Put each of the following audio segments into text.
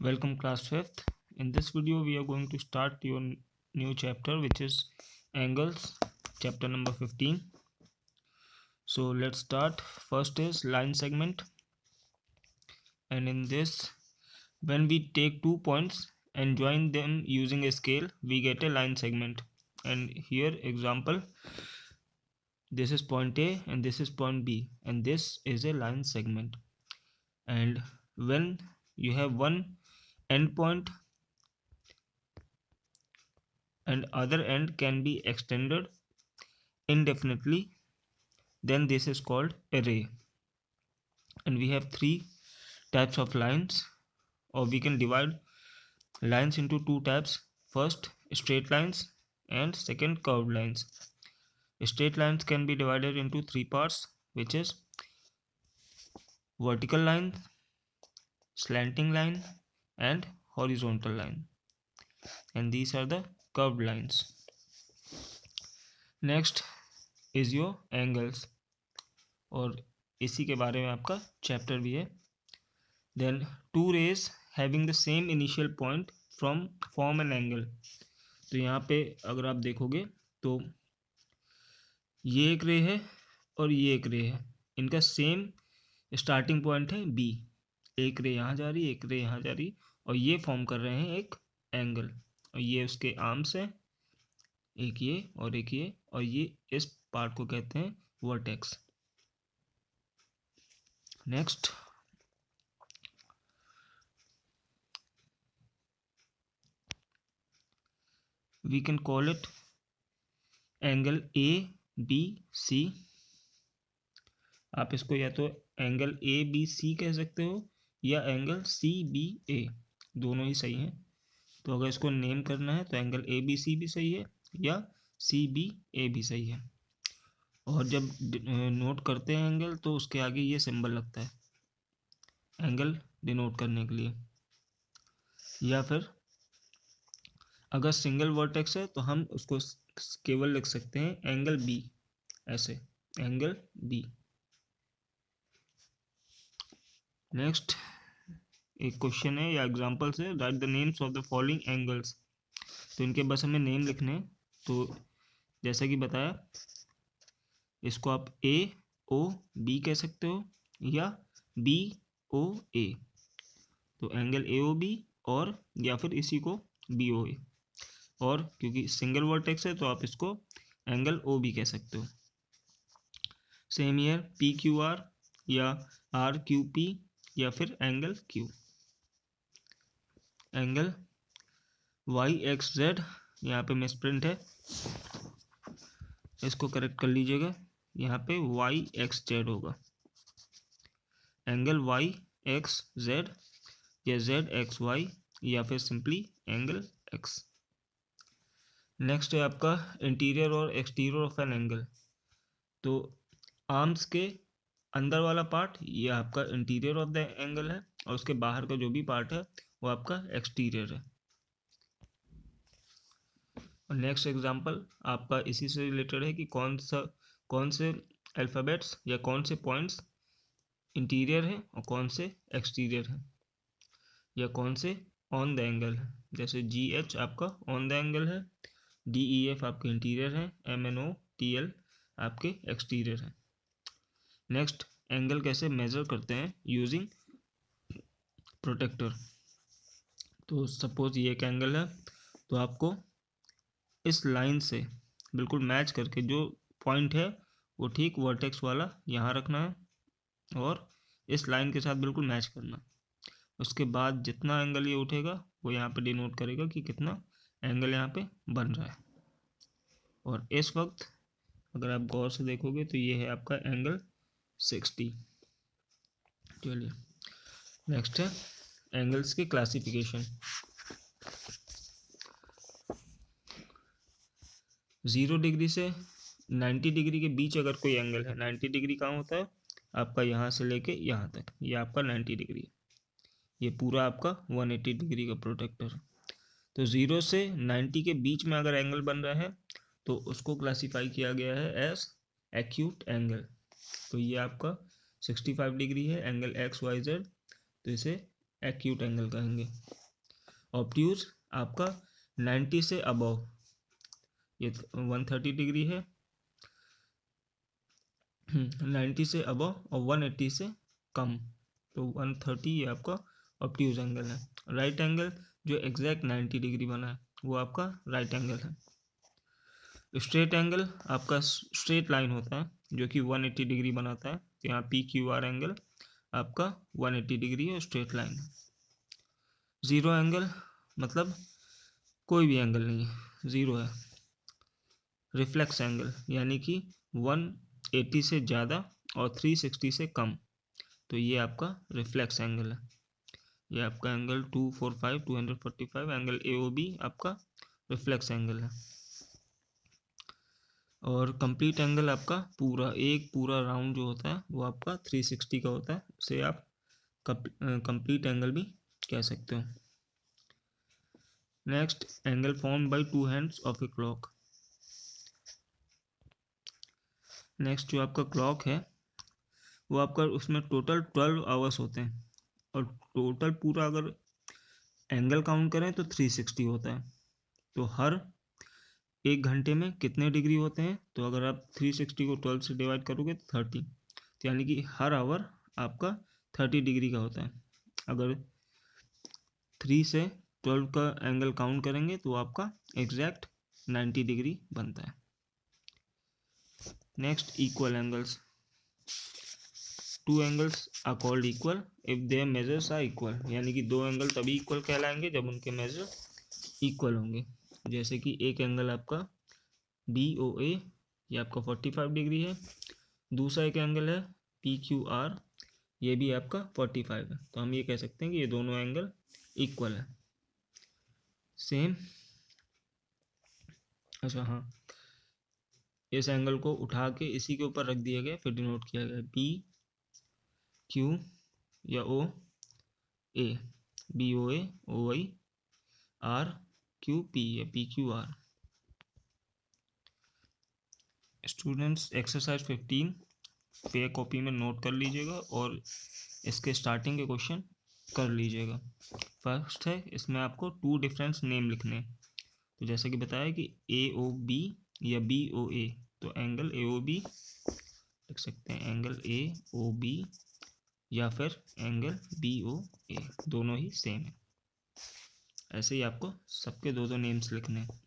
Welcome class 5th. In this video we are going to start your new chapter which is angles, chapter number 15. So let's start. First is line segment, and in this when we take 2 points and join them using a scale we get a line segment. And here example, this is point A and this is point B and this is a line segment. And when you have one end point and other end can be extended indefinitely, then this is called a ray. And we have three types of lines, or we can divide lines into two types. First, straight lines, and second, curved lines. Straight lines can be divided into three parts, which is vertical line, slanting line, and horizontal line. And these are the curved lines. Next is your angles, और इसी के बारे में आपका chapter भी है. Then two rays having the same initial point form an angle. तो यहाँ पे अगर आप देखोगे तो ये एक रे है और ये एक रे है, इनका सेम स्टार्टिंग पॉइंट है B. एक रे यहाँ जा रही, एक रे यहाँ जा रही, और ये फॉर्म कर रहे हैं एक एंगल. और ये उसके आर्म्स हैं, एक ये और एक ये, और ये इस पार्ट को कहते हैं vertex. Next, we can call it angle ABC. आप इसको या तो एंगल ABC कह सकते हो या एंगल CBA, दोनों ही सही हैं. तो अगर इसको नेम करना है तो एंगल ABC भी सही है या CBA भी सही है. और जब नोट करते हैं एंगल तो उसके आगे ये सिंबल लगता है एंगल डिनोट करने के लिए. या फिर अगर सिंगल वर्टेक्स है तो हम उसको केवल लिख सकते हैं एंगल B, ऐसे एंगल B. नेक्स्ट एक क्वेश्चन है या एग्जांपल से, right the names of the following angles. तो इनके बस हमें नेम लिखने हैं. तो जैसा कि बताया, इसको आप AOB कह सकते हो या BOA. तो एंगल AOB और या फिर इसी को BOA, और क्योंकि सिंगल वर्टेक्स है तो आप इसको एंगल OB कह सकते हो. सेम ईयर PQR या RQP या फिर एंगल Q. एंगल YXZ, यहाँ पे मिसप्रिंट है, इसको करेक्ट कर लीजिएगा, यहाँ पे YXZ होगा. एंगल YXZ या ZXY या फिर सिंपली एंगल X. नेक्स्ट है आपका इंटीरियर और एक्सटीरियर ऑफ एन एंगल. तो आर्म्स के अंदर वाला पार्ट ये आपका इंटीरियर ऑफ द एंगल है, और उसके बाहर का जो भी पार्ट है वो आपका एक्सटीरियर है. और नेक्स्ट एग्जांपल आपका इसी से रिलेटेड है कि कौन से अल्फ़ाबेट्स या कौन से पॉइंट्स इंटीरियर है और कौन से एक्सटीरियर है, या कौन से ऑन द एंगल है. जैसे GH आपका ऑन द एंगल है, DEF आपके इंटीरियर है, MNO TL आपके एक्सटीरियर है. नेक्स्ट, एंगल कैसे मेजर करते हैं यूजिंग प्रोटेक्टर. तो सपोज ये एक एंगल है, तो आपको इस लाइन से बिल्कुल मैच करके जो पॉइंट है वो ठीक वर्टेक्स वाला यहाँ रखना है और इस लाइन के साथ बिल्कुल मैच करना. उसके बाद जितना एंगल ये उठेगा वो यहाँ पे डिनोट करेगा कि कितना एंगल यहाँ पे बन रहा है. और इस वक्त अगर आप गौर से देखोगे तो ये है आपका एंगल 60. चलिए नेक्स्ट है एंगल्स की क्लासिफिकेशन. 0 डिग्री से 90 डिग्री के बीच अगर कोई एंगल है, 90 डिग्री कहाँ होता है आपका, यहाँ से लेके यहाँ तक, ये आपका 90 डिग्री, ये पूरा आपका 180 डिग्री का प्रोटेक्टर. तो 0 से 90 के बीच में अगर एंगल बन रहा है तो उसको क्लासीफाई किया गया है एज एक्यूट एंगल. तो ये आपका 65 डिग्री है एंगल XYZ, तो इसे एक्यूट एंगल कहेंगे। ऑब्ट्यूज आपका 90 से अबव, ये 130 डिग्री है 90 से अबव, और 180 से कम, तो 130 ये आपका ऑब्ट्यूज एंगल है। राइट एंगल जो एग्जैक्ट 90 डिग्री बना है वो आपका राइट एंगल है। स्ट्रेट एंगल आपका स्ट्रेट लाइन होता है जो कि 180 डिग्री बनाता है, तो यहाँ पी क्यू आर एंगल आपका 180 डिग्री और स्ट्रेट लाइन है। ज़ीरो एंगल मतलब कोई भी एंगल नहीं है, ज़ीरो है। रिफ्लेक्स एंगल यानी कि 180 से ज़्यादा और 360 से कम, तो ये आपका रिफ्लेक्स एंगल है। ये आपका एंगल 245 एंगल AOB आपका रिफ्लेक्स एंगल है। और कंप्लीट एंगल आपका पूरा राउंड जो होता है वो आपका 360 का होता है, उसे आप कंप्लीट एंगल भी कह सकते हो। Next, angle form by two hands of a clock. Next जो आपका क्लॉक है वो आपका उसमें टोटल 12 आवर्स होते हैं, और टोटल पूरा अगर एंगल काउंट करें तो 360 होता है। तो हर एक घंटे में कितने डिग्री होते हैं, तो अगर आप 360 को 12 से डिवाइड करोगे तो 30, तो यानी कि हर आवर आपका 30 डिग्री का होता है। अगर 3 से 12 का एंगल काउंट करेंगे तो आपका एग्जैक्ट 90 डिग्री बनता है। Next, equal angles. Two angles are called equal if their measures are equal, यानी कि दो एंगल तभी इक्वल कहलाएंगे जब उनके मेजर इक्वल होंगे। जैसे कि एक एंगल आपका BOA, ये आपका 45 डिग्री है, दूसरा एक एंगल है PQR, ये भी आपका 45 है, तो हम ये कह सकते हैं कि ये दोनों एंगल इक्वल है। सेम, अच्छा हाँ, इस एंगल को उठा के इसी के ऊपर रख दिया गया, फिर डिनोट किया गया PQ या OA, BOA OI, RQP या PQR। स्टूडेंट्स, एक्सरसाइज 15 पे कॉपी में नोट कर लीजिएगा और इसके स्टार्टिंग के क्वेश्चन कर लीजिएगा। फर्स्ट है, इसमें आपको टू डिफरेंस नेम लिखने हैं। तो जैसे कि बताया कि AOB या BOA, तो एंगल AOB लिख सकते हैं, एंगल AOB या फिर एंगल BOA, दोनों ही सेम है। ऐसे ही आपको सबके दो नेम्स लिखने हैं।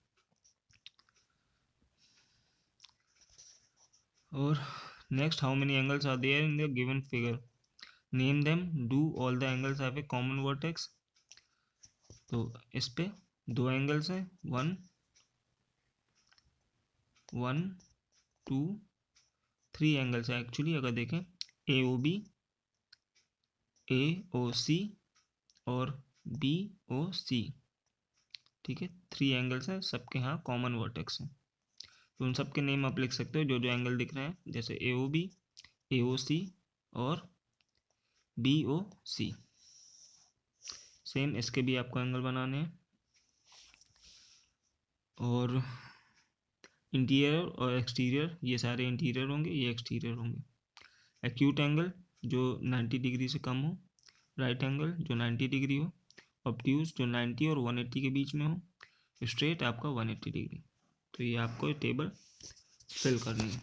और next, how many angles are there in the given figure, name them, do all the angles have a common vertex. तो इस पे दो एंगल्स हैं, 1 2 3 एंगल्स हैं एक्चुअली, अगर देखें AOB, AOC और BOC, ठीक है, 3 एंगल्स हैं, सबके यहाँ कॉमन वर्टेक्स हैं। तो उन सबके नेम आप लिख सकते हो जो जो एंगल दिख रहे हैं, जैसे AOB, AOC और BOC। सेम इसके भी आपको एंगल बनाने हैं। और इंटीरियर और एक्सटीरियर, ये सारे इंटीरियर होंगे, ये एक्सटीरियर होंगे। एक्यूट एंगल जो 90 डिग्री से कम हो, राइट एंगल जो 90 डिग्री हो, ऑब्ट्यूज जो 90 और 180 के बीच में हो, स्ट्रेट आपका 180 डिग्री। तो ये आपको ये टेबल फिल करनी है।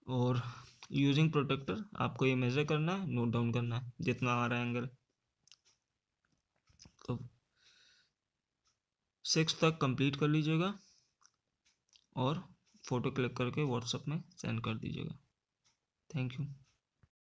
और यूजिंग प्रोटेक्टर आपको ये मेजर करना है, नोट डाउन करना है जितना आ रहा है एंगल। तो 6 तक कंप्लीट कर लीजिएगा और फ़ोटो क्लिक करके व्हाट्सएप में सेंड कर दीजिएगा। Thank you.